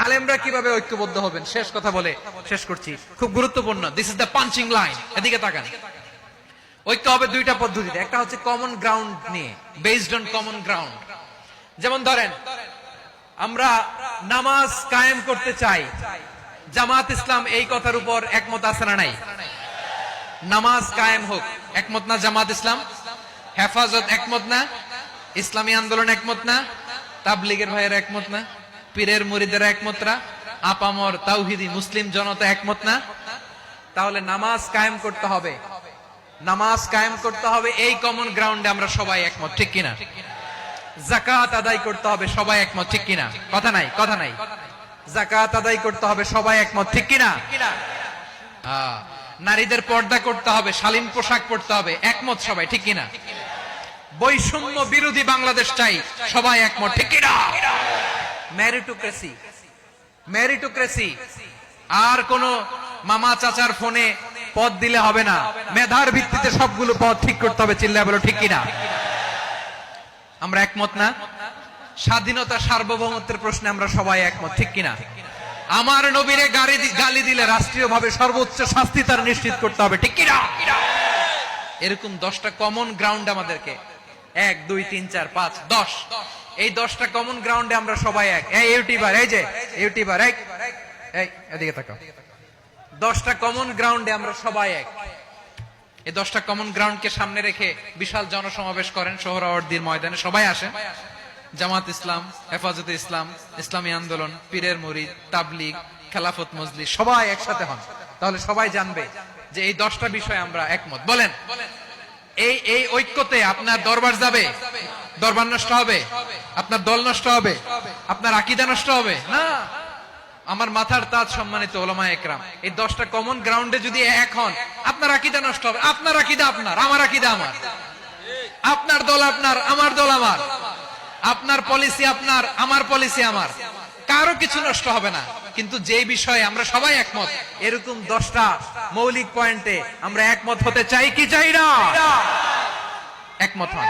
আলেমরা কিভাবে ঐক্যবদ্ধ হবেন শেষ কথা বলে শেষ করছি, খুব গুরুত্বপূর্ণ। This is the punching line. এদিকে তাকান। ঐক্য হবে দুইটা পদ্ধতিতে। একটা হচ্ছে কমন গ্রাউন্ড নিয়ে, বেসড অন কমন গ্রাউন্ড। যেমন ধরেন আমরা নামাজ কায়েম করতে চাই, জামাত ইসলাম এই কথার উপর একমত আছে না নাই? নামাজ কায়েম হোক, একমত না জামাত ইসলাম? হেফাজত একমত না? ইসলামী আন্দোলন একমত না? তাবলীগের ভাইয়েরা একমত না? পীরের মুরিদেরা একমত না? আপামর তাওহীদি মুসলিম জনতা একমত না? তাহলে নামাজ কায়েম করতে হবে, নামাজ কায়েম করতে হবে এই কমন গ্রাউন্ডে আমরা সবাই একমত, ঠিক কিনা? যাকাত আদায় করতে হবে, সবাই একমত, ঠিক কিনা? কথা নাই, কথা নাই। যাকাত আদায় করতে হবে, সবাই একমত, ঠিক কিনা? নারীদের পর্দা করতে হবে, শালীন পোশাক পরতে হবে, একমত সবাই, ঠিক কিনা? বৈষম্য বিরোধী বাংলাদেশ চাই, সবাই একমত, ঠিক কিনা? Meritocracy, meritocracy. আর কোন মামা চাচার ফোনে পদ দিলে হবে না, মেধার ভিত্তিতে সবগুলো পদ ঠিক করতে হবে, চিল্লায় বলো ঠিক কিনা? আমরা একমত না? স্বাধীনতা সার্বভৌমত্বের প্রশ্নে আমরা সবাই একমত, ঠিক কিনা? আমার নবীরে গালি দিলে রাষ্ট্রীয়ভাবে সর্বোচ্চ শাস্তি তার নিশ্চিত করতে হবে, ঠিক কিনা? এরকম 10টা কমন গ্রাউন্ড আমাদেরকে, 1 2 3 4 5 10, এই 10টা কমন গ্রাউন্ডে আমরা সবাই এক। এই ইউটিউবার, এই যে ইউটিউবার, এই এদিকে তাকাও। 10টা কমন গ্রাউন্ডে আমরা সবাই এক। এই 10টা কমন গ্রাউন্ডকে সামনে রেখে বিশাল জনসমাবেশ করেন সোহরাওয়ার্দীর ময়দানে, সবাই আসেন। জামাত ইসলাম, হেফাজতে ইসলাম, ইসলামী আন্দোলন, পীরের মুরিদ, তাবলীগ, খেলাফত মজলিস, সবাই একসাথে হন। তাহলে সবাই জানবে যে এই 10টা বিষয় আমরা একমত। বলেন, এই ঐক্যতে আপনার দরবার যাবে? দরবার নষ্ট হবে? আপনার দল নষ্ট হবে? আপনার আকীদা নষ্ট হবে না? আমার মাথার তাজ সম্মানিত উলামায়ে একরাম, এই 10টা কমন গ্রাউন্ডে যদি এক হন, আপনার আকীদা নষ্ট হবে? আপনার আকীদা আপনার, আমার আকীদা আমার, আপনার দল আপনার, আমার দল আমার, আপনার পলিসি আপনার, আমার পলিসি আমার, কারো কিছু নষ্ট হবে না। কিন্তু যে বিষয়ে আমরা সবাই একমত, এরকম 10টা মৌলিক পয়েন্টে আমরা একমত হতে চাই কি চাই না? একমত হন।